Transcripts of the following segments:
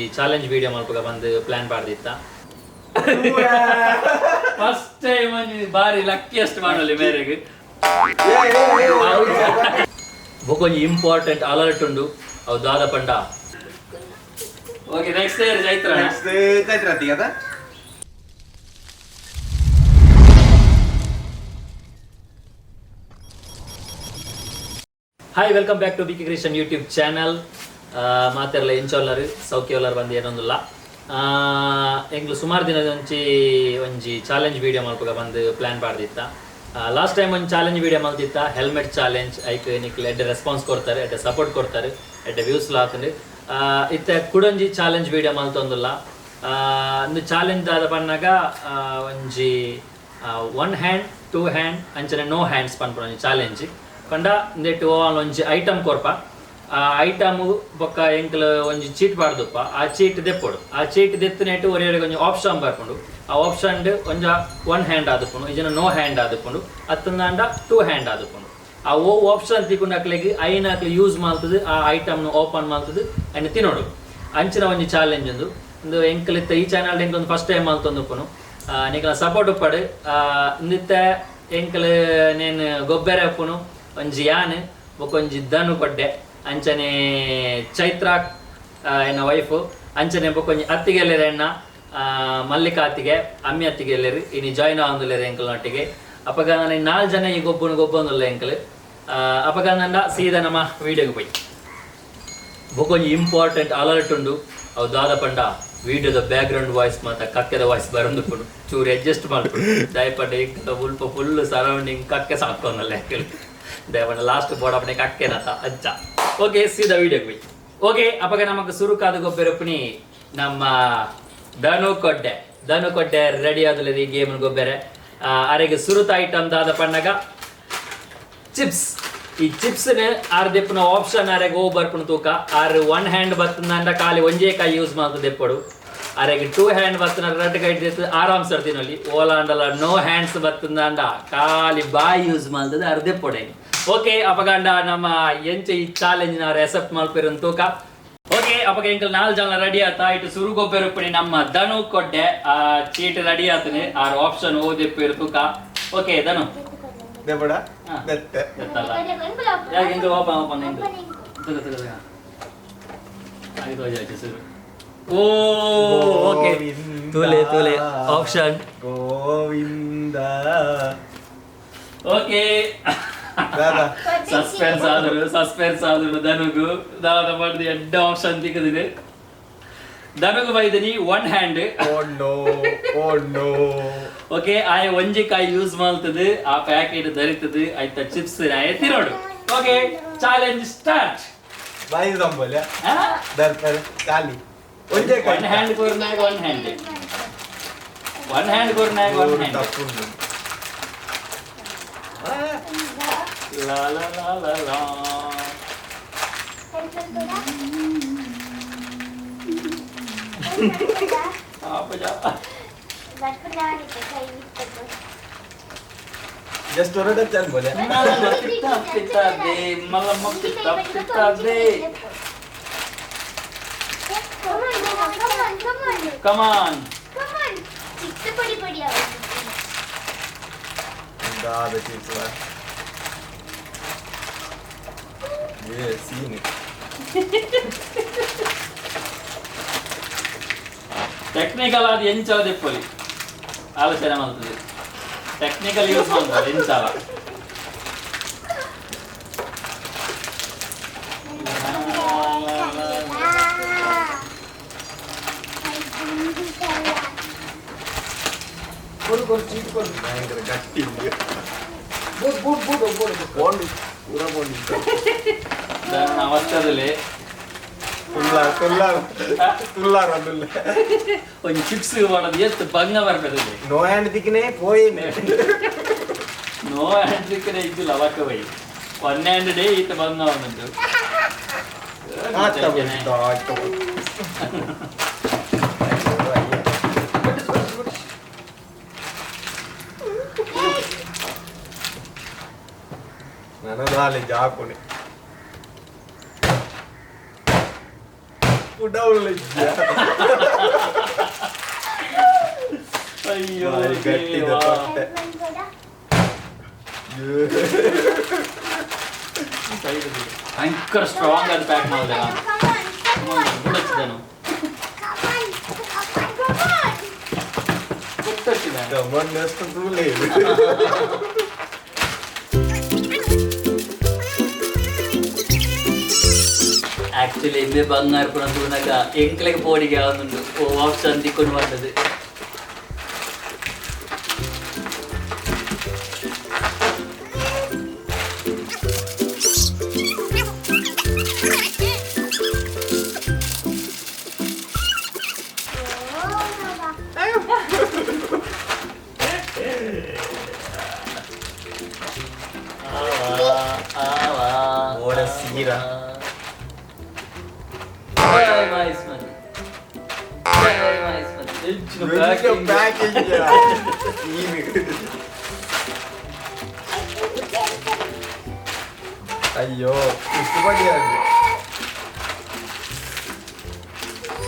ಈ challenge video ಮಾಡ್ಬೇಕು ಬಂದು ಪ್ಲಾನ್ ಮಾಡ್ದಿತ್ತ ಫಸ್ಟ್ ಟೈಮ್ ಬಾರಿ ಲಕ್ಕಿಯಸ್ಟ್ ಮಾಡಲಿ ಮೇರೆಗೆ ಬೊಕೊಂಜಿ ಇಂಪಾರ್ಟೆಂಟ್ ಅಲರ್ಟ್ ಉಂಡು ಅವು ದಾದ ಪಂಡ ಓಕೆ ನೆಕ್ಸ್ಟ್ ಚೈತ್ರ ತಿಗದ hi welcome back to BK creation YouTube channel ಮಾತೆಲ್ಲ ಎಂಚೋಲ್ಲರು ಸೌಖ್ಯೋಲ್ಲರು ಬಂದು ಏನೊಂದಿಲ್ಲ ಎಂಗ್ಲು ಸುಮಾರು ದಿನದ ಒಂಜಿ ಚಾಲೆಂಜ್ ವಿಡಿಯೋ ಮಲ್ಪಗ ಬಂದು ಪ್ಲಾನ್ ಮಾಡ್ದಿತ್ತ ಲಾಸ್ಟ್ ಟೈಮ್ ಒಂದು ಚಾಲೆಂಜ್ ವಿಡಿಯೋ ಮಲ್ತಿತ್ತ ಹೆಲ್ಮೆಟ್ ಚಾಲೆಂಜ್ ಐಕ್ ನಿಕ್ಲು ಎಡ್ಡೆ ರೆಸ್ಪಾನ್ಸ್ ಕೊಡ್ತಾರೆ ಎಡ್ಡೆ ಸಪೋರ್ಟ್ ಕೊಡ್ತಾರೆ ಎಡ್ಡೆ ವ್ಯೂಸ್ ಲಾತಂಡು ಇತ್ತೆ ಕುಡೊಂಜಿ ಚಾಲೆಂಜ್ ವಿಡಿಯೋ ಮಲ್ತೊಂದಿಲ್ಲ ಒಂದು ಚಾಲೆಂಜ್ ಆದ ಪನ್ನಾಗ ಒಂಜಿ 1 ಹ್ಯಾಂಡ್ 2 ಹ್ಯಾಂಡ್ ಅಂಚನೆ ನೋ ಹ್ಯಾಂಡ್ಸ್ ಪನ್ಪುನ ಒಂಜಿ ಚಾಲೆಂಜ್ ಪಂಡ ಇಂದೆಟ್ಟು ಒಂಜಿ ಐಟಮ್ ಕೊರ್ಪ ಆ ಐಟಮ್ ಬೊಕ್ಕ ಎಂಕ್ಲು ಒಂಜಿ ಚೀಟ್ ಪಾಡ್ದುಪ್ಪ ಆ ಚೀಟ್ ದೆಪ್ಪೊಡು ಆ ಚೀಟ್ ದೆತ್ತನೇಟು ಒರೆಯರಿಗೆ ಒಂಜಿ ಆಪ್ಷನ್ ಬರ್ಕೊಂಡು ಆ ಆಪ್ಷನ್ ಒಂಜ 1 ಹ್ಯಾಂಡ್ ಆದುಕೊಂಡು ಇಜನ ನೋ ಹ್ಯಾಂಡ್ ಆದುಕೊಂಡು ಅತ್ತಂದಾಂಡ 2 ಹ್ಯಾಂಡ್ ಆದುಕೊಂಡು ಆ ಆಪ್ಷನ್ ತಿಕ್ಕೊಂಡು ಹಾಕ್ಲಿಕ್ಕೆ ಐನಾಕ್ಲಿ ಯೂಸ್ ಮಾಡ್ತದೆ ಆ ಐಟಮ್ನ ಓಪನ್ ಮಾಡ್ತದೆ ಅನ್ನ ತಿನ್ನೋಡು ಅಂಚಿನ ಒಂಜಿ ಚಾಲೆಂಜ್ ಒಂದು ಎಂಕ್ಲಿತ್ತ ಈ ಚಾನಲ್ ಎಂಕ್ಲೊಂದು ಫಸ್ಟ್ ಟೈಮ್ ಮಾಡ್ತೊಂದುಪ್ಪನು ನಿಕ್ಲ ಸಪೋರ್ಟ್ ಉಪ್ಪಡು ಇಂದಿತ್ತ ಎಂಕ್ಲು ನೇನು ಗೊಬ್ಬರ ಉಪ್ಪುನು ಒಂಜಿ ಯಾನ್ ಬೊಕೊಂಜಿ ದನು ಕೊಡ್ಡೆ ಅಂಚನೆ ಚೈತ್ರ ಎನ್ನ ವೈಫು ಅಂಚನೆ ಬೊಕೊಂಜಿ ಅತ್ತಿಗೆಲ್ಲೆರೆ ಎಣ್ಣ ಮಲ್ಲಿಕಾ ಅತ್ತಿಗೆ ಅಮ್ಮಿ ಅತ್ತಿಗೆ ಎಲ್ಲೇರಿ ಇನಿ ಜಾಯ್ನ್ ಆಂದುಲ್ಲೇರಿ ಎಂಕಲ್ನೊಟ್ಟಿಗೆ ಅಪಗ ನಾನು 4 ಜನ ಈ ಗೊಬ್ಬೊಂದುಲ್ಲ ಎಂಕಲ್ ಅಪಗ ನಂಡ ಸೀದಾ ನಮ್ಮ ವಿಡಿಯೋಗೆ ಪೋಯ್ ಬೊಕೊಂಜಿ ಇಂಪಾರ್ಟೆಂಟ್ ಅಲರ್ಟ್ ಉಂಡು ಅವು ದಾದ ಪಂಡ ವಿಡಿಯೋದ ಬ್ಯಾಕ್ಗ್ರೌಂಡ್ ವಾಯ್ಸ್ ಮಾತ ಕಕ್ಕೆದ ವಾಯ್ಸ್ ಬರಂದುಕೊಂಡು ಚೂರು ಅಡ್ಜಸ್ಟ್ ಮಾಡ್ಕೊಂಡು ದಯಪಟ್ಟ ಈಗ ಉಲ್ಪ ಫುಲ್ ಸರೌಂಡಿಂಗ್ ಕಕ್ಕೆ ಸಾಕೊಂಡಲ್ಲ ಯಾಕೆ ದಯಪಟ್ಟ ಲಾಸ್ಟ್ ಬೋಡಪ್ಪನೆ ಕಕ್ಕೆನತ ಅಜ್ಜ ಓಕೆ ಸೀದಾ ವಿಡಿಯೋಗೆ ಹೋಯ್ ಓಕೆ ಅಪಗ ನಮಗೆ ಸುರುಕಾದ ಗೊಬ್ಬರಪ್ಪನಿ ನಮ್ಮ ದನು ಕೊಡ್ಡೆ ರೆಡಿ ಆದಲ್ಲ ಈ ಗೇಮ್ ಗೊಬ್ಬರ ಅರೆಗೆ ಸುರುತ ಐಟಮ್ ದಾದ ಪಣ್ಣಗ ಚಿಪ್ಸ್ ಈ ಚಿಪ್ಸ್ ಆರ್ದೆಪ್ಪನ ಆಪ್ಷನ್ ಅರೆಗೆ ಹೋಗಿ ಬರ್ಪುಣ ತೂಕ ಆರ್ 1 ಹ್ಯಾಂಡ್ ಬತ್ತಂದ ಖಾಲಿ ಒಂಜೇ ಕೈ ಯೂಸ್ ಮಾಡ್ತದೆ ಎಪ್ಪಡು ಅರೆಗೆ 2 ಹ್ಯಾಂಡ್ ಬತ್ತನ ರೆಡ್ ಕೈ ಆರಾಮ್ ಸರ್ದಿನಲ್ಲಿ ಓಲಾಂಡಲ್ಲ ನೋ ಹ್ಯಾಂಡ್ಸ್ ಬತ್ತಂದ ಖಾಲಿ ಬಾಯಿ ಯೂಸ್ ಮಾಡ್ತದೆ ಅರ್ಧೆಪ್ಪೊಡೆ ಓಕೆ ಅಪಗಂಡ ನಮ್ಮ ಎಂಚ ಈ ಚಾಲೆಂಜ್ ನ ರೆಸೆಪ್ಟ್ ಮಾಡ್ಪಿರೋ ತೂಕ ಓಕೆ ಅಪಗ ಎಂಕಲ್ 4 ಜನ ರೆಡಿ ಆತ ಇಟ್ಟು ಸುರು ಗೊಬ್ಬರಪ್ಪಣಿ ನಮ್ಮ ದನು ಕೊಡ್ಡೆ ಆ ಚೀಟ್ ರೆಡಿ ಆತನೆ ಆರ್ ಆಪ್ಷನ್ ಓದೆಪ್ಪಿರೋ ತೂಕ ಓಕೆ ದನು ದೇವಡ ದತ್ತೆ ದತ್ತಲ್ಲ ಯಾಕೆ ಇಂದು ಓಪನ್ ಇಂದು ಆಯ್ತು ಆಯ್ತು ಸರ್ ಓ ಓಕೆ ತುಲೆ ಆಪ್ಷನ್ ಗೋವಿಂದ ಓಕೆ ಸಸ್ಪೆನ್ಸ್ ಆದ್ರು ದನುಗು ದಾದ ಮಾಡಿದ ಎಡ್ಡ ಆಪ್ಷನ್ ತಿಕ್ಕದಿದೆ ದನುಗು ಬೈದನಿ 1 ಹ್ಯಾಂಡ್ ಓಕೆ ಆಯ್ ಒಂಜಿ ಕಾಯಿ ಯೂಸ್ ಮಾಡ್ತದೆ ಆ ಪ್ಯಾಕೆಟ್ ಧರಿತದೆ ಆಯ್ತಾ ಚಿಪ್ಸ್ ಎತ್ತಿ ನೋಡು ಓಕೆ ಚಾಲೆಂಜ್ ಸ್ಟಾರ್ಟ್ ಬಾಯಿ ಸಂಬಲ್ಯ ದರ್ತಾರೆ ಖಾಲಿ ಒಂಜೆ ಕೈ 1 ಹ್ಯಾಂಡ್ ಕೊರ್ನಾಗ 1 ಹ್ಯಾಂಡ್ 1 ಹ್ಯಾಂಡ್ ಕೊರ್ನಾಗ 1 ಹ್ಯಾಂಡ್ ತಪ್ಪುಂಡು ಲಾ ಲಾ ಲಾ ಲಾ ಲಾ ಜಸ್ಟ್ ಹೊರಡ ಚಲ್ ಬೋಲೆ ಕಮಾನ್ ದಾದ ಚಿಪ್ಸ್ ये सीन ಟೆಕ್ನಿಕಲ್ ಅದು ಎಂಚಾವದು ಎಪ್ಪಲಿ ಆಲೋಚನೆ ಮಾಡ್ತದೆ ಟೆಕ್ನಿಕಲ್ ಯೂಸ್ ಮಾಡ್ತಾರೆ ಎಂಚಾವ ಭಯಂಕರ ಗಟ್ಟಿ ಬೋಂಡು ಪೂರ ಬೋಂಡು ಅವಸ್ಥದಲ್ಲಿ ಒಂದು ಚಿಪ್ಸ್ ಮಾಡೋದು ಎಷ್ಟು ಭಂಗ ಬರ್ತದೆ ನೋ ಹ್ಯಾಂಡ್ ದಿಕ್ಕನೆ ಪೋಯಿ ನೋ ಹ್ಯಾಂಡ್ ದಿಕ್ಕನೆ ಇದ್ದಿಲ್ಲ ಅವಕ್ಕ ಬೈ 1 ಹ್ಯಾಂಡ್ ಡೇ ಈತ ಭಂಗ ಅವನದ್ದು ನನದಾಲೆ ಜಾಪುನೆ ಡೌನ್ ಅಯ್ಯೋ ಗಟ್ಟಿದ ತೊಟ್ಟೆ ಭಯಂಕರ ಸ್ಟ್ರಾಂಗ್ ಆಗಿ ಪ್ಯಾಕ್ ಮಾಡಿದೆ ನಾನು ಗಮನಷ್ಟು ತೂలేదు యాక్చువల్లీ ఎంఏ బంగారు పునందునక ఎంకలకి పోడిగా ఉంది ఓ ఆప్షన్ దిక్కుని పడ్డది Ora sira. Very nice man. Very nice man. Welcome back India. అయ్యో ఇష్టపడ్డాడు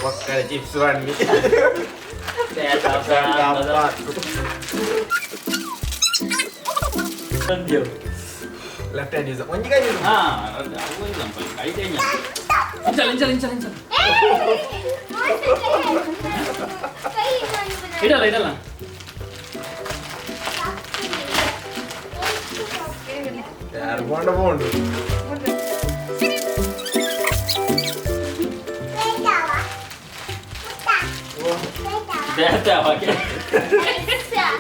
ఒక్కడ చిప్స్ వాడిని లెఫ్ట్ హ్యాండ్ యూజ్ మంచిగా యూజ్ ఇడల ఇడల యార్ బోండ బోండు ಬೇತಾವಾಗೆ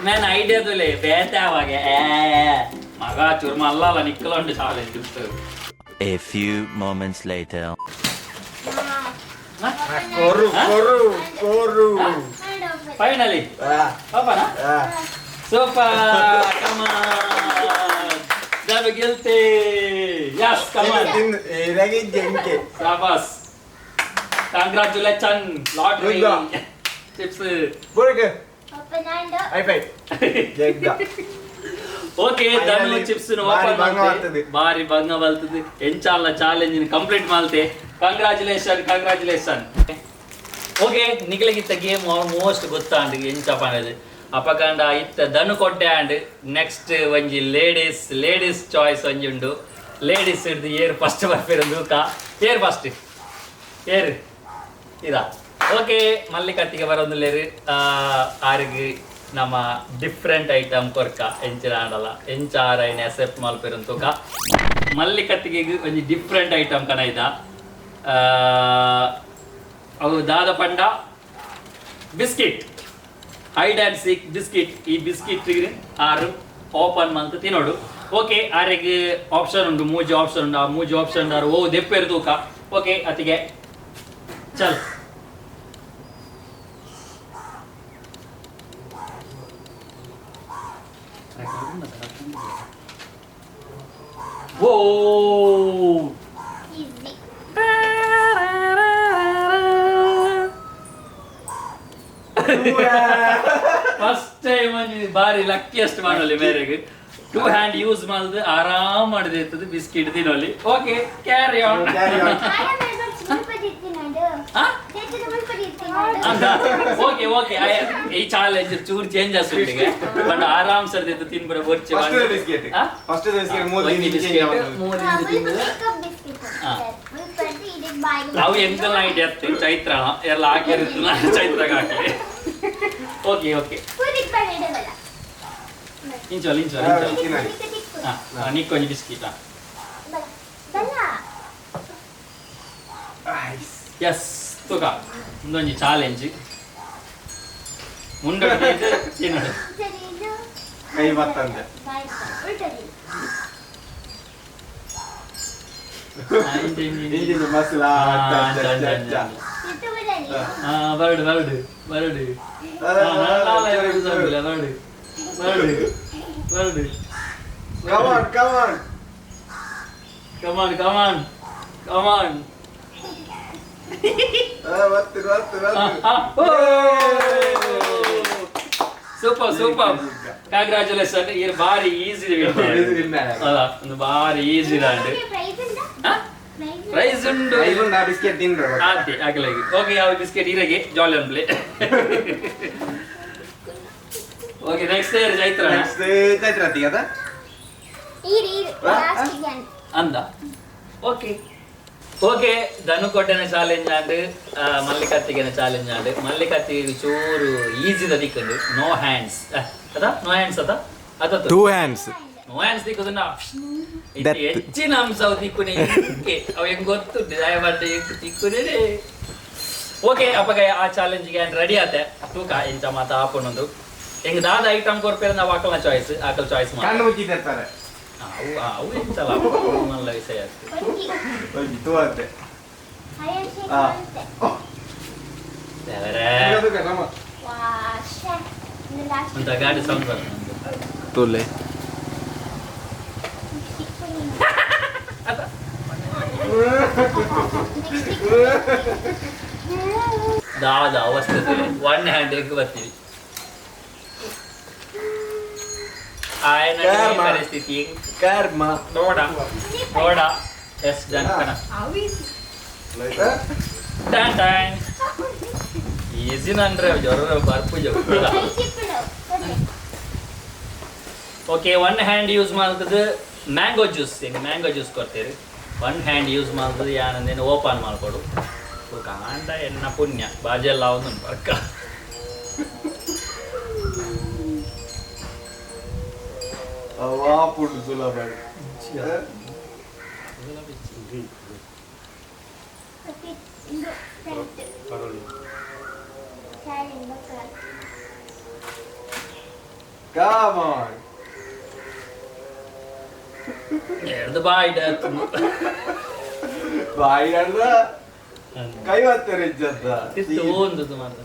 ನಾನು ಐಡಿಯಾದಲ್ಲೇ ಬೇತಾವಾಗೆ ಮಗ ಚುರ್ಮ ಅಲ್ಲ ನಿಕ್ಕಲೊಂಡು challenge A few moments later. ಕೊರು ಕೊರು ಕೊರು ಫೈನಲಿ ಪಾಪನ ಸೂಪರ್ ಕಮಾನ್ ದಬ ಗೆಲ್ತೆ ಯಸ್ ಕಮಾನ್ ಏರಾಗೆ ಜಂಕೆ ಶಾಬಾಸ್ ಕಂಗ್ರಾಚುಲೇಷನ್ ಲಾಟರಿ ಚಿಪ್ಸ್ ಬೋರ್ಗೆ ಐಫೈ ಜಗ್ಗ ಓಕೆ ಧನು ಚಿಪ್ಸ್ ಓಪನ್ ಮಾಡ್ತೆ ಬಾರಿ ಭಂಗ ಬಲ್ತದೆ ಎಂಚಾಲ ಚಾಲೆಂಜ್ ಕಂಪ್ಲೀಟ್ ಮಾಡ್ತೆ ಕಂಗ್ರಾಚುಲೇಷನ್ ಓಕೆ ನಿಗಲಿಗಿತ್ತ ಗೇಮ್ ಆಲ್ಮೋಸ್ಟ್ ಗೊತ್ತಾಂಡ್ ಎಂಚ ಪಂಡದು ಅಪಕಂಡ ಇತ್ತ ಧನು ಕೊಟ್ಟೆ ಅಂಡ್ ನೆಕ್ಸ್ಟ್ ಒಂಜಿ ಲೇಡೀಸ್ ಚಾಯ್ಸ್ ಒಂಜಿ ಉಂಡು ಲೇಡೀಸ್ ಹಿಡ್ದು ಏರ್ ಫಸ್ಟ್ ಬರ್ಪಿರಂದು ಏರ್ ಫಸ್ಟ್ ಏರ್ ಇದಾ ಓಕೆ ಮಲ್ಲಿ ಕಟ್ಟಿಗೆ ಬರೋದಿಲ್ಲೇರು ಆರಿಗೆ ನಮ್ಮ ಡಿಫ್ರೆಂಟ್ ಐಟಮ್ ಕೊರ್ಕ ಎಂಚಿನ ಆಡಲ್ಲ ಎಂಚಾರೈನ ಎಸೆಪ್ಟ್ ಮಲ್ಪೆರಂದು ತೂಕ ಮಲ್ಲಿ ಕಟ್ಟಿಗೆ ಒಂಜಿ ಡಿಫ್ರೆಂಟ್ ಐಟಮ್ ಕನ ಇದ ಅವು ದಾದ ಪಂಡ biscuit hide and seek biscuit ಈ ಬಿಸ್ಕಿಟ್ ಆರು ಓಪನ್ ಮಂತ್ ತಿನ್ನೋಡು ಓಕೆ ಆರಿಗೆ ಆಪ್ಷನ್ ಉಂಟು ಮೂಜಿ ಆಪ್ಷನ್ ಉಂಟು ಆ ಮೂಜಿ ಆಪ್ಷನ್ ಆರು ಓ ದೆಪ್ಪೇರು ತೂಕ ಓಕೆ ಅತಿಗೆ ಚಲ್ Whoa! Easy. First time ಬಾರಿ ಲಕ್ಕಿಯಸ್ಟ್ ಮಾಡಲಿ ಮೇರೆಗೆ ಟೂ ಹ್ಯಾಂಡ್ ಯೂಸ್ ಮಾಡಿದ್ರೆ ಆರಾಮ್ ಮಾಡಿದೆ ಇರ್ತದೆ ಬಿಸ್ಕಿಟ್ ತಿನ್ನೋಲಿ okay carry on okay okay ಈ ಚಾಲೆಂಜ್ ಚೂರು ಚೇಂಜ್ ಆಗುತ್ತೆ ಬಟ್ ಆರಾಮ್ ಸರ್ದಿತ್ತು ತಿನ್ಬರ ಬರ್ಚೆ ಫಸ್ಟ್ ಬಿಸ್ಕೆಟ್ ಮೂರು ಅವು ಎಂಕಲ್ ನೈಟ್ ಎತ್ತು ಚೈತ್ರ ಎಲ್ಲ ಹಾಕಿರುತ್ತಲ್ಲ ಚೈತ್ರಾಗ ಹಾಕಿ ಓಕೆ ಓಕೆ ಇಂಚೋಲ್ ನಿಕ್ಕೊಂಜಿ ಬಿಸ್ಕಿಟ್ ಎಸ್ ತೂಕ ಒಂದೊಂಜಿ ಚಾಲೆಂಜ್ ಮುಂದೊಂದು ತಿನ್ನೋದು ಕೈ ಬರ್ತಂದೆ ಇಂಜಿನ ಮಸಾಲ ಬರಡು ಬರಡು ಬರಡು ಬರಡು ಬರಡು ಕಮಾನ್ ಕಮಾನ್ ಕಮಾನ್ ಕಮಾನ್ ಕಮಾನ್ ಸೂಪರ್ ಸೂಪರ್ ಕಂಗ್ರಾಚುಲೇಷನ್ ಇದು ಬಾರಿ ಈಸಿ ಅಲ್ಲ ಒಂದು ಬಾರಿ ಈಸಿ ರೈಸ್ ಉಂಡು ಐದು ಬಿಸ್ಕೆಟ್ ತಿನ್ರ ಆತಿ ಆಗಲಾಗಿ ಓಕೆ ಯಾವ ಬಿಸ್ಕೆಟ್ ಇರಗೆ jolly one play okay next year Chaitra Chaitra ಅತ್ತಿಗೆ ಅದ ಅಂದ ಓಕೆ ಓಕೆ ಧನುಕೋಟೆನ ಚಾಲೆಂಜ್ ಆಂಡ್ ಮಲ್ಲಿಕತ್ತಿಗೆನ ಚಾಲೆಂಜ್ ಆಂಡ್ ಮಲ್ಲಿಕತ್ತಿ ಚೂರು ಈಸಿದ ದಿಕ್ಕಂಡು ನೋ ಹ್ಯಾಂಡ್ಸ್ ಅದ ನೋ ಹ್ಯಾಂಡ್ಸ್ ಅದ ಅದ ಟೂ ಹ್ಯಾಂಡ್ಸ್ ನೋ ಹ್ಯಾಂಡ್ಸ್ ದಿಕ್ಕುದನ್ನ ಹೆಚ್ಚಿನ ಅಂಶ ಅವು ದಿಕ್ಕುನೆ ಅವು ಹೆಂಗ್ ಗೊತ್ತು ದಯಮಾಡಿ ದಿಕ್ಕುನೇ ಓಕೆ ಅಪ್ಪಗ ಆ ಚಾಲೆಂಜ್ಗೆ ರೆಡಿ ಆತೆ ತೂಕ ಎಂಚ ಮಾತ ಹಾಕೊಂಡೊಂದು ಹೆಂಗ್ ದಾದ ಐಟಮ್ ಕೊರ್ಪೇರ ನಾವು ಆಕಲ್ನ ಚಾಯ್ಸ್ ಆಕಲ್ ಚಾಯ್ಸ್ ಮಾಡಿ ಕಣ್ಣು ಮುಚ್ಚಿದಿರ್ತಾರೆ ಅವು ಎಂತಲ್ಲ ಮಲ್ಲ ವಿಷಯ ತೂವತ್ತೆ ಅಂತ ಗಾಡಿ ಸೌಂಡ್ ಬರ್ತದೆ ತೋಲೆ ದಾದ ಅವಸ್ಥೆ ಒನ್ ಹ್ಯಾಂಡ್ ಹೆಂಗ್ ಬರ್ತೀವಿ ಆಯ್ನ ಪರಿಸ್ಥಿತಿ ಕರ್ಮ ನೋಡ ಎಸ್ ಡನ್ ಕಣ ಟನ್ ಟನ್ ಈಸಿ ನನ್ರೆ ಜ್ವರ ಬರ್ಪು ಜಗಳ ಓಕೆ ಒನ್ ಹ್ಯಾಂಡ್ ಯೂಸ್ ಮಾಡ್ತದೆ ಮ್ಯಾಂಗೋ ಜ್ಯೂಸ್ ಹಿಂಗೆ ಮ್ಯಾಂಗೋ ಜ್ಯೂಸ್ ಕೊಡ್ತೀರಿ ಒನ್ ಹ್ಯಾಂಡ್ ಯೂಸ್ ಮಾಡ್ತದೆ ಯಾನಂದೇನು ಓಪನ್ ಮಾಡ್ಕೊಡು ಕಾಂಡ ಎನ್ನ ಪುಣ್ಯ ಬಾಜಿ ಎಲ್ಲ ಒಂದು ಪಕ್ಕ ಅವಾಪುಡು ಸುಲಭ Come on. ಎರಡು ಬಾಯ್ಡ ಬಾಯಿಡಲ್ಲ ಕೈವತ್ತಾರೆ ಇಜ್ಜದ್ದ ಇಷ್ಟು ಒಂದು ಮಾತ್ರ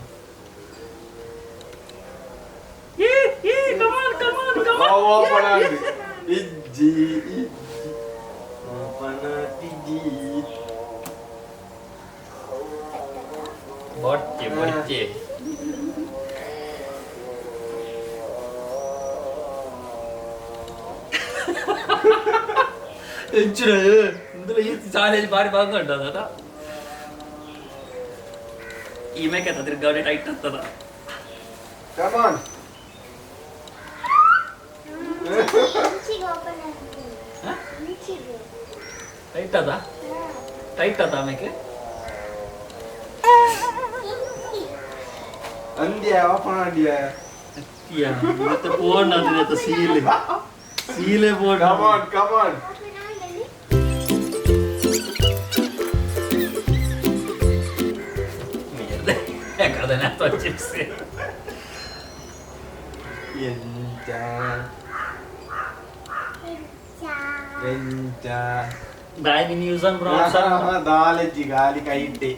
ಇಜ್ಜಿ ಓಪನ ತಿಜ್ಜಿ ಬೊಟ್ಟೆ ಹೆಚ್ಚು ಈ ಚಾಲೆಂಜ್ ಬಾರಿ ಬಾಗುಂಟದ ಈ ಮೇಕೆ ತಿರ್ಗಾವಣೆ ಟೈಟ್ ಆಗ್ತದ Come on. ಟೈಟ್ ಅದ ಆಮೇಲೆ ಅಂದ್ಯ ಓಪನ್ ಅಂದ್ಯ ಮತ್ತೆ ಫೋನ್ ಅದು ಸೀಲೆ ಫೋನ್ come on ಯಾಕಂದ್ರೆ ಅಥವಾ ಚಿಪ್ಸ್ ಡೈನಿಂಗ್ ಯೂಸ್ ಅಂಡ್ ಬ್ರೌನ್ಸ್ ದಾಲೆಜ್ಜಿ ಗಾಲಿ ಕೈ ಇಟ್ಟೆ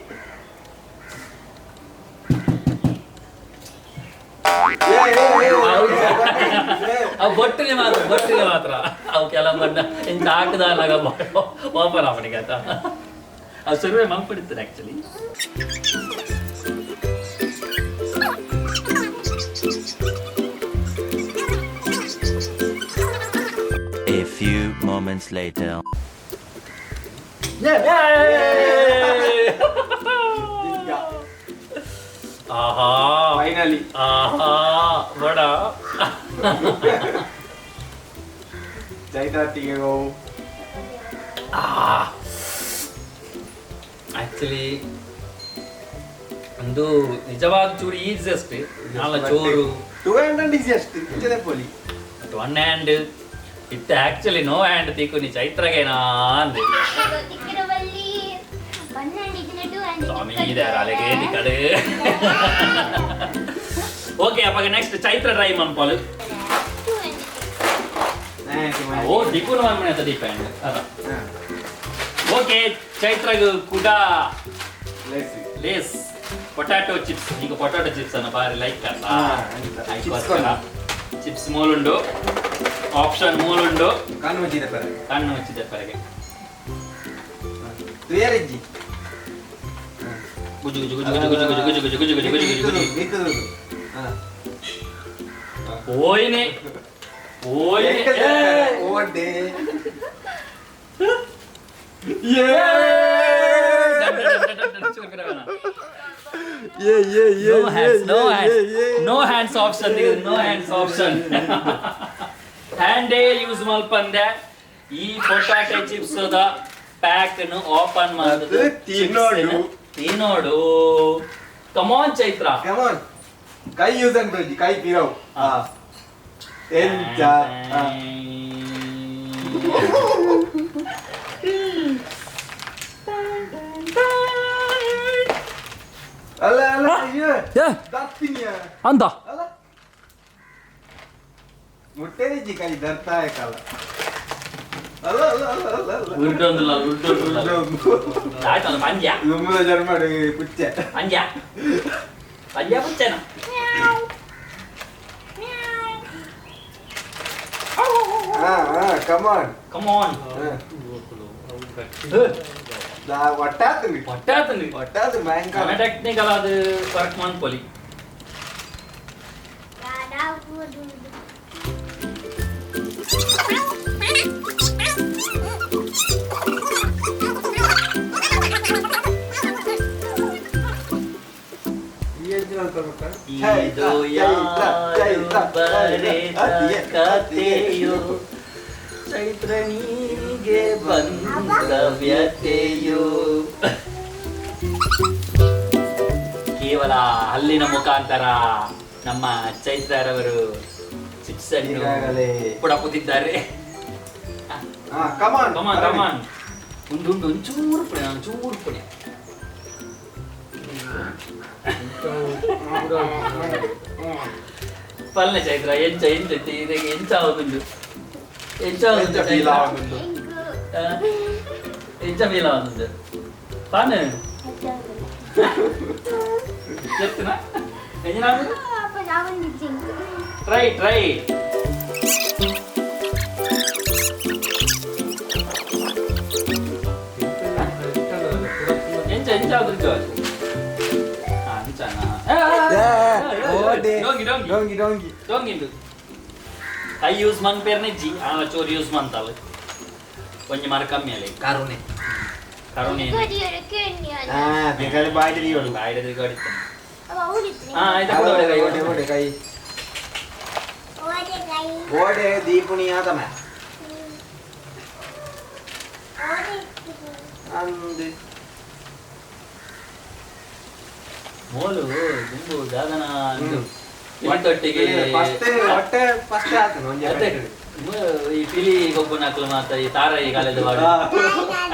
ಅವು ಬೊಟ್ಟಿಗೆ ಮಾತ್ರ ಅವು ಕೆಲವು ಬಣ್ಣ ಇಂತ ಹಾಕಿದಾಗ ಓಪನ್ ಅವನಿಗೆ ಆಯ್ತಾ ಅವು ಸರ್ವೆ ಮಲ್ಪಡಿತಾರೆ actually A few moments later. ಆಹಾ ಫೈನಲಿ ಆಹಾ ಬಡ ಚೈತಾತಿಗೆ ಹೋಗು ಆಕ್ಚುಲಿ ಒಂದು ನಿಜವಾದ ಚೂರು ಈಸಿಯಸ್ಟ್ ನಾಳ ಚೋರು 200 ಈಸಿಯಸ್ಟ್ ಇಷ್ಟೇ ಪೋಲಿ ಬಟ್ ಒನ್ ಹ್ಯಾಂಡ್ ಇತ್ತು ಆಕ್ಚುಲಿ ನೋ ಹ್ಯಾಂಡ್ ತಿಕ್ಕು ನೀ ಚೈತ್ರಗೇನಾ ಅಂದೆ ಸ್ವಾಮಿ ಇದೆ ಅಲೆಗೆ ಕಡೆ ಓಕೆ ಅಪ್ಪ ನೆಕ್ಸ್ಟ್ ಚೈತ್ರ ಟ್ರೈ ಮನ್ಪಾಲು ಓ ದಿಕ್ಕು ಮನೆ ಅಂತ ಡಿಪೆಂಡ್ ಅದ ಓಕೆ ಚೈತ್ರಗ ಕೂಡ ಲೇಸ್ ಪೊಟ್ಯಾಟೊ ಚಿಪ್ಸ್ ಈಗ ಪೊಟ್ಯಾಟೊ ಚಿಪ್ಸ್ ಅನ್ನ ಬಾರಿ ಲೈಕ್ ಅಲ್ಲ ಚಿಪ್ಸ್ ಮೂಲುಂಡು ಆಪ್ಷನ್ ಮೂಲುಂಡು ಕಣ್ಣು ಮುಚ್ಚಿದ ಪರಗೆ ತುಯಾರಿಜ್ಜಿ ಗುಜು ಗುಜು ಗುಜು ಗುಜು ಗುಜು ಗುಜು ಗುಜು ಗುಜು ಗುಜು ಗುಜು ಗುಜು ಗುಜು ಮಿಕ್ಕದು ಓಯ್ನೆ ಓಯ್ನೆ ಓಡೆ No hands option. No hands option. Hand use malpande. ಈ ಪೊಟಾಟೊ ಚಿಪ್ಸ್ ದ ಪ್ಯಾಕ್ ಅನ್ನು ಓಪನ್ ಮಾಡೋದು ತಿನ್ನೋಡು ಕಮಾನ್ ಚೈತ್ರ ಕಮಾನ್ ಕೈ ಯೂಸ್ ಅಂದ್ರಿ ಕೈ ಪಿರವ್ ಎಂತ ಅಲ್ಲ ಅಲ್ಲ ಅಯ್ಯೋ ದತ್ತಿನಿಯ ಅಂತ ಅಲ್ಲ ಮುಟ್ಟೆನಿಜಿ ಕೈ ದರ್ತಾಯ ಕಾಲ ಅಲ್ಲ ಅಲ್ಲ ಅಲ್ಲ ಅಲ್ಲ ಅಲ್ಲ ಉರ್ಡೊಂದಲ್ಲ ಆಯ್ತಲ್ಲ ಪಂಜ ನಮ್ಮ ಜರ್ಮಡಿ ಪುಚ್ಚೆ ಪಂಜ ಪುಚ್ಚೆನ ಕಮಾನ್ ಕಮಾನ್ ಒಟ್ಟಾತನಿ ಭಯಂಕರ ಟೆಕ್ನಿಕಲ್ ಅದು ವರ್ಕ್ ಮಾಡ್ಕೊಳ್ಳಿ ಇದು ಯಾರು ಬರೆದ ಕಥೆಯೋ ಚೈತ್ರನಿಗೆ ಬಂದ ವ್ಯಥೆಯೋ ಕೇವಲ ಹಲ್ಲಿನ ಮುಖಾಂತರ ನಮ್ಮ ಚೈತ್ರರವರು ಚಿಪ್ಸ್ ಅನ್ನು ಪುಡಪುತ್ತಿದ್ದಾರೆ ಕಮಾನ್ ಕಮಾನ್ ಕಮಾನ್ ಒಂಚೂರು ಪುಡಿ ಪಲ್ಲೆ ಚೈತ್ರ ಎಂಚಾವುದುಂಡು ಎಂಚ ಪಾನ చెప్తున్నా try try I use man perneji, ala chor use man tal. Konja mar kammiyale karune. Karune. ಬೇಕಾದ್ರೆ ಬಾಯ್ದಲ್ಲಿ ಇಡು ಬಾಯ್ದಲ್ಲಿ ಗಾಡಿತ್ತು. ಆಯ್ತಾ ಓಡೆ ಕೈ ಓಡೆ ದೀಪುಣಿ ಆತಮ ಅಂದೆ ಮೋಲು ದುಂಬು ದಾದನ ಒಟ್ಟೊಟ್ಟಿಗೆ ಫಸ್ಟ್ ಆತನು ಈ ಪಿಲಿ ಗೊಬ್ಬನ ಹಾಕಲು ಮಾತ್ರ ಈ ತಾರ ಈ ಕಾಲದ ವಾಡು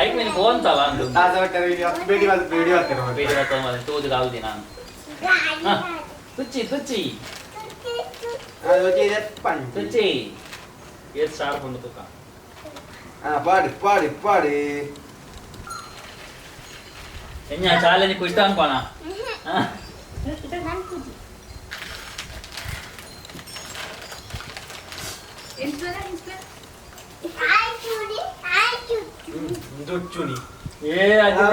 ಐಕ್ ನೀನು ಫೋನ್ ತವ ಅಂದು ಬೇಡಿ ಹಾಕ್ತಾರೆ ತೋದು ಕಾಲ್ದಿ ನಾನು ತುಚ್ಚಿ ತುಚ್ಚಿ ತುಚ್ಚಿ ಏತ್ ಶಾರ್ಪ್ ಉಂಟು ತುಕ ಪಾಡಿ ಎನ್ನ ಚಾಲೆಂಜ್ ಕುಷ್ಟ ಅನ್ಪಾನ ದುಚ್ಚುನಿ ಏ ಅದು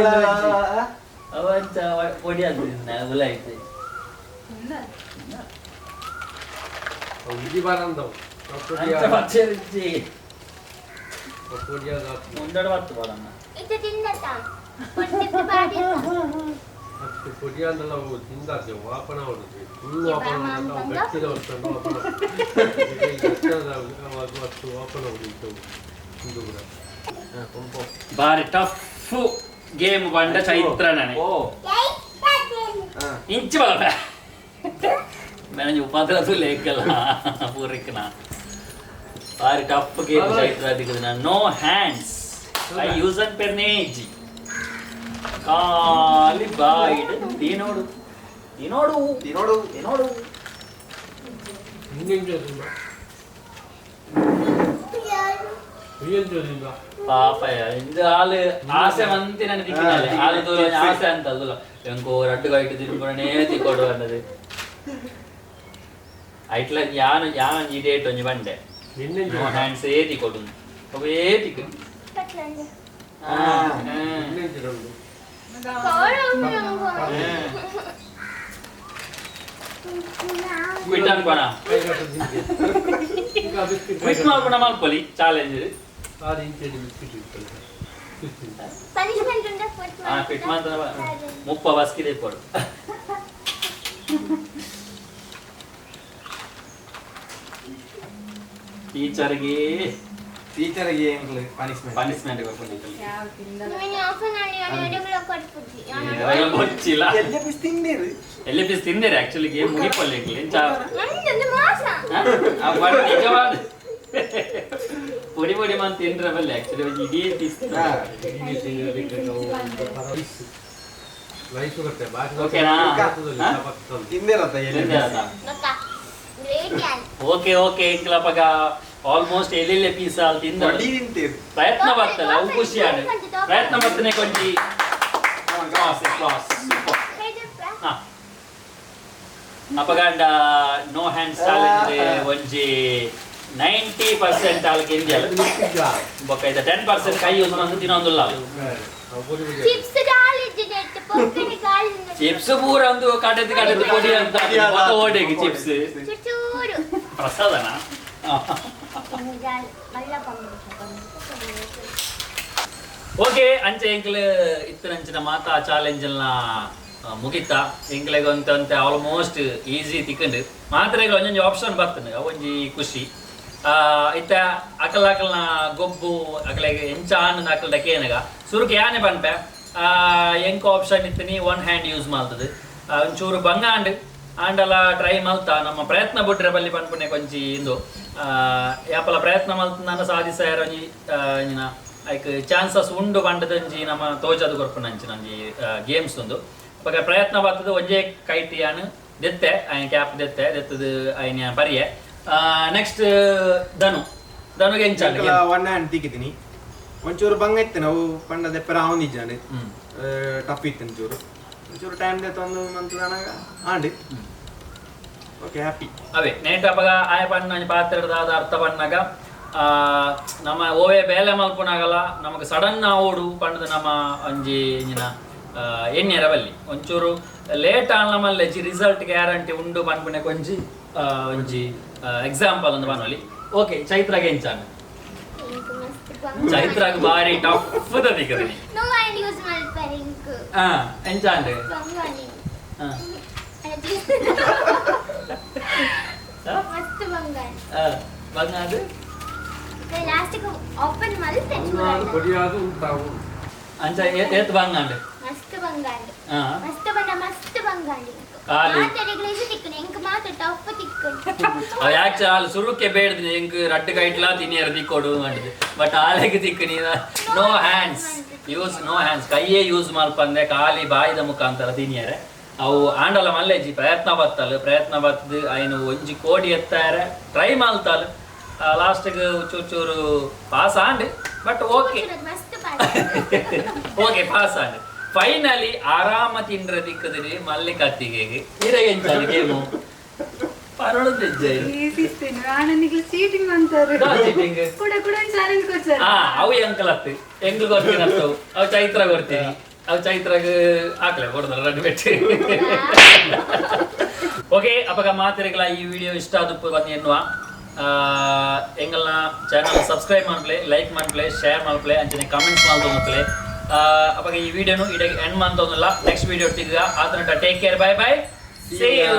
ಅವಂತ ಪೊಡಿ ಅಂತ ಉಲಾಯ್ತು ఇది బారందం అంత పచ్చరిచ్చి ముందడ వత్తు పోదన్న ఇది తిన్నట పొట్టికి బాడిత అప్పుడు పొడియాందల తిందాది వాపన అవుతుంది ఫుల్ వాపన అవుతుంది గట్టిగా వస్తుంది వాపన వస్తు వాపన అవుతుంది ಇದು ಕೂಡ ಬಾರಿ ಟಫ್ ಗೇಮ್ ಬಂಡ ಚೈತ್ರನೇ ಓ ಇಂಚು ಬಲ मैंने उपाधि तो लेकर पूरी कना बारी टफ गेम चैत्र दिखना नो हैंड्स आई यूज अन पेर्नेजी काली बाइड तीनोडु ఇంకేం చేస్తుందా ఏం చేస్తుందా ಪಾಪಯ್ಯ ಇದು ಹಾಲು ಆಸೆ ಮಂತಿ ನನಗೆ ದಿಕ್ಕಿನಲ್ಲಿ ಹಾಲು ದೂರ ಆಸೆ ಅಂತ ಅಲ್ಲ ಎಂಕೋ ರಡ್ಡುಗ ಇಟ್ಟು ತಿನ್ಕೊಂಡೇ ತಿಕ್ಕೊಡು ಅನ್ನೋದು ಐಟ್ಲ ಯಾನು ಈ ಡೇಟ್ ಒಂಜಿ ಬಂಡೆ ನೋ ಹ್ಯಾಂಡ್ಸ್ ಏತಿ ಕೊಡು ಅವೇ ತಿಕ್ಕು ಕ್ವಿಟ್ ಅನ್ಕೋಣ ಕ್ವಿಟ್ ಮಾಡ್ಕೋಣ ಮಾಡ್ಕೊಳ್ಳಿ ಚಾಲೆಂಜ್ అది ఇంకేది బిస్కెట్ ఇస్తాను ಪನಿಷ್ಮೆಂಟ್ ಉಂಟಾ ಫಿಟ್ ಮಾಡ್ತಾನ 30 ಬಸ್ಕಿದೆ ಕೊಡು ಟೀಚರ್ಗೆ ಎಂಗ್ಲು ಪನಿಷ್ಮೆಂಟ್ ಕೊಡ್ಕೊಂಡಿದ್ದೆ ನೀನು ಆಫನ್ ಅಲ್ಲಿ ಎಡೆಗಳ ಕೊಡ್ಬಿಡಿ ಗೊತ್ತಿಲ್ಲ ಎಲ್ಲಿ ಪೀಸ್ ತಿಂದಿರಿ ಆಕ್ಚುಲಿ ಗೇಮ್ ಮುಗಿಪಲ್ಲಿ ನಂದು ಮಾಸ ನಿಜವಾದ ಪುಡಿ ಪುಡಿ ಮಂತ್ ತಿಂದ್ರೆ ಬಲ್ಲಿ ಆಕ್ಚುಲಿ ಇಡೀ ಪೀಸ್ ರೈಸ್ ಬರುತ್ತೆ ಓಕೆನಾ ಓಕೆ ಓಕೆ ಇಂಕ್ಲಪಗ ಆಲ್ಮೋಸ್ಟ್ ಎಲ್ಲೆಲ್ಲೆ ಪೀಸ್ ಅಲ್ಲಿ ತಿಂದ ಪ್ರಯತ್ನ ಬರ್ತಲ್ಲ ಅವು ಖುಷಿ ಆಡ ಪ್ರಯತ್ನ ಬರ್ತನೆ ಕೊಂಚಿ ಅಪಗಂಡ ನೋ ಹ್ಯಾಂಡ್ಸ್ ಚಾಲೆಂಜ್ ಒಂಜಿ 90% ಆಲ್ಗೆ ಇಂಡಿಯಲ್ ಬೊಕ್ಕ ಇದು 10% ಕೈ ಯೂಸ್ ಮಾಡ್ದು ತಿನ್ನೊಂದುಲ್ಲ ಚಿಪ್ಸ್ ಗಾಳಿದ್ದೆ ಪೊಕ್ಕನೆ ಗಾಳಿದ್ದೆ ಚಿಪ್ಸ್ ಪೂರ ಒಂದು ಕಡೆದು ಪೊಡಿ ಅಂತ ಮತ್ತೆ ಓಡೆಗೆ ಚಿಪ್ಸ್ ಚೂರು ಪ್ರಸಾದನ ಓಕೆ ಅಂಚೆ ಎಂಕ್ಲೆ ಇತ್ತರಂಚಿನ ಮಾತಾ ಚಾಲೆಂಜಲ್ನ ಮುಗಿತಾ ಎಂಕ್ಲೆಗೆ ಅಂತ ಆಲ್ಮೋಸ್ಟ್ ಈಸಿ ತಿಕ್ಕಂಡು ಮಾತ್ರೆಗಳು ಒಂದೊಂದು ಆಪ್ಷನ್ ಬರ್ತದೆ ಅವೊಂಜಿ ಖುಷಿ ಇತ್ತ ಅಕಲ್ನ ಗೊಬ್ಬು ಅಕಲೆಗೆ ಎಂಚ ಆನಂದ ಅಕಲ್ದ ಕೇನಗ ಸುರುಕು ಯಾನೆ ಪನ್ಪೆ ಎಂಕ ಆಪ್ಷನ್ ಇತ್ತನಿ 1 ಹ್ಯಾಂಡ್ ಯೂಸ್ ಮಾಡ್ತದೆ ಒಂಚೂರು ಬಂಗಾಂಡ್ ಆಂಡಲ ಟ್ರೈ ಮಲ್ತ ನಮ್ಮ ಪ್ರಯತ್ನ ಬಿಟ್ರೆ ಬಲ್ಲಿ ಪನ್ಪುನೆ ಕೊಂಚಿ ಇಂದು ಯಾಪಲ ಪ್ರಯತ್ನ ಮಲ್ತ ನಾನು ಸಾಧಿಸಾರ ಐಕ್ ಚಾನ್ಸಸ್ ಉಂಡು ಪಂಡದಂಜಿ ನಮ್ಮ ತೋಜದು ಕೊರ್ಪುನ ಅಂಚಿ ನಂಜಿ ಗೇಮ್ಸ್ ಒಂದು ಬಗ ಪ್ರಯತ್ನ ಬರ್ತದೆ ಒಂಜೇ ಕೈಟಿಯಾನು ದೆತ್ತೆ ಕ್ಯಾಪ್ ದೆತ್ತದು ಐನ ಪರಿಯೆ ನೆಕ್ಸ್ಟ್ ಧನುಗೆ ಎಂಚಾಲ 1 ಹ್ಯಾಂಡ್ ತಿಕ್ಕಿತೀನಿ ಒಂಚೂರು ಬಂಗ ಇತ್ತು ನಾವು ಪಂಡ ದೆಪ್ಪರ ಅವನಿದ್ದಾನೆ ಟಫ್ ಇತ್ತು ಒಂಚೂರು ಟೈಮ್ ದೆತ್ತೊಂದು ಮಂತ್ ನನಗ ಆಂಡಿ ಓಕೆ ಹ್ಯಾಪಿ ಅವೇ ನೇಟ್ ಅಪಗ ಆಯ ಪಣ್ಣ ಪಾತ್ರದ ಅರ್ಥ ಪಣ್ಣಾಗ ನಮ್ಮ ಓವೇ ಬೇಲೆ ಮಲ್ಪುನಾಗಲ್ಲ ನಮಗೆ ಸಡನ್ ಓಡು ಪಂಡದ ನಮ್ಮ ಒಂಜಿ ಎಣ್ಣೆರ ಬಲ್ಲಿ ಒಂಚೂರು ಲೇಟ್ ಆನ್ ನಮ್ಮಲ್ಲಿ ರಿಸಲ್ಟ್ ಗ್ಯಾರಂಟಿ ಉಂಡು ಪನ್ಪುನೆ ಕೊಂಚಿ ಒಂಜಿ ಎಕ್ಸಾಂಪಲ್ ಒಂದು ಬನ್ನಲ್ಲಿ ಓಕೆ ಚೈತ್ರಾಗೆ ಎಂಚಾನ ಚೈತ್ರಾಗ ಬಾರಿ ಟಫ್ ದಿಕ್ಕದನಿ ನೋ ಹ್ಯಾಂಡ್ ಯೂಸ್ ಮಾಡ್ತಾರೆ ಇಂಕ್ ಎಂಚಾಂಡೆ ಮಸ್ತ್ ಬಂಗಾರ ಬಂಗಾದು ಲಾಸ್ಟ್ ಓಪನ್ ಮಲ್ತೆ ಬಡಿಯಾದು ಉಂಟಾವು ಅಂಚ ಏತ್ ಬಂಗಾಂಡೆ ಮಸ್ತ್ ಬಂಗಾರ ಮಸ್ತ್ ಬಂಗಾರ ಕಾಲಿ ಮಾತಾಡಿಗಳು ತಿಕ್ಕನೆ ಇಂಕ್ ಮಾತ್ರ ಟಫ್ ತಿಕ್ಕನೆ ಅವ ಯಾಕೆ ಅಲ್ಲಿ ಸುರುಕ್ಕೆ ಬೇಡ್ದಿನಿ ಎಂಕ್ ರಡ್ಡು ಕೈಟ್ಲಾ ತಿನ್ನಿಯರ ತಿಕ್ಕೊಡು ಮಾಡಿದೆ ಬಟ್ ಆಲೆಗೆ ತಿಕ್ಕನಿ ನೋ ಹ್ಯಾಂಡ್ಸ್ ಕೈಯೇ ಯೂಸ್ ಮಲ್ಪಂದೆ ಖಾಲಿ ಬಾಯಿದ ಮುಖಾಂತರ ತಿನ್ನಿಯರೆ ಅವು ಆಂಡಲ ಮಲ್ಲೆಜಿ ಪ್ರಯತ್ನ ಬತ್ತದು ಐನು ಒಂಜಿ ಕೋಡಿ ಎತ್ತಾರೆ ಟ್ರೈ ಮಲ್ತಾಲು ಲಾಸ್ಟ್ಗೆ ಚೂರು pass and but okay okay pass and finally ಆರಾಮ ತಿಂಡ್ರ ದಿಕ್ಕದ್ರಿ ಮಲ್ಲಿ ಕತ್ತಿಗೆ ಎಂಚಾಲ ಗೇಮು ಅವು ಎಂಕಲ್ ಹತ್ತು ಎಂಗ್ಲು ಕೊಡ್ತೀನಿ ಅವು ಅವು ಚೈತ್ರ ಕೊಡ್ತೀನಿ ಅವು ಚೈತ್ರಾಗ ಹಾಕ್ಲೆ ಕೊಡ್ತಾರೆ ರಡ್ಡು ಬೆಟ್ಟಿ ಓಕೆ ಅಪಗ ಮಾತ್ರೆಗಳ ಈ ವಿಡಿಯೋ ಇಷ್ಟ ಆದಪ್ಪು ಬಂದು ಎನ್ನುವ ಎಂಗಲ್ನ ಚಾನಲ್ ಸಬ್ಸ್ಕ್ರೈಬ್ ಮಾಡ್ಪ್ಲೆ ಲೈಕ್ ಮಾಡ್ಪ್ಲೆ ಶೇರ್ ಮಾಡ್ಪ್ಲೆ ಅಂಚನೆ ಕಮೆಂಟ್ಸ್ ಮಾಡ್ತೊಂದ್ಲೆ ಅವಾಗ ಈ ವಿಡಿಯೋನು ಇಡೀ ಎಂಡ್ ಮಾಡ್ತೊಂದಿಲ್ಲ ನೆಕ್ಸ್ಟ್ ವಿಡಿಯೋ ಒಟ್ಟಿಗೆ ಆತನ take care bye see you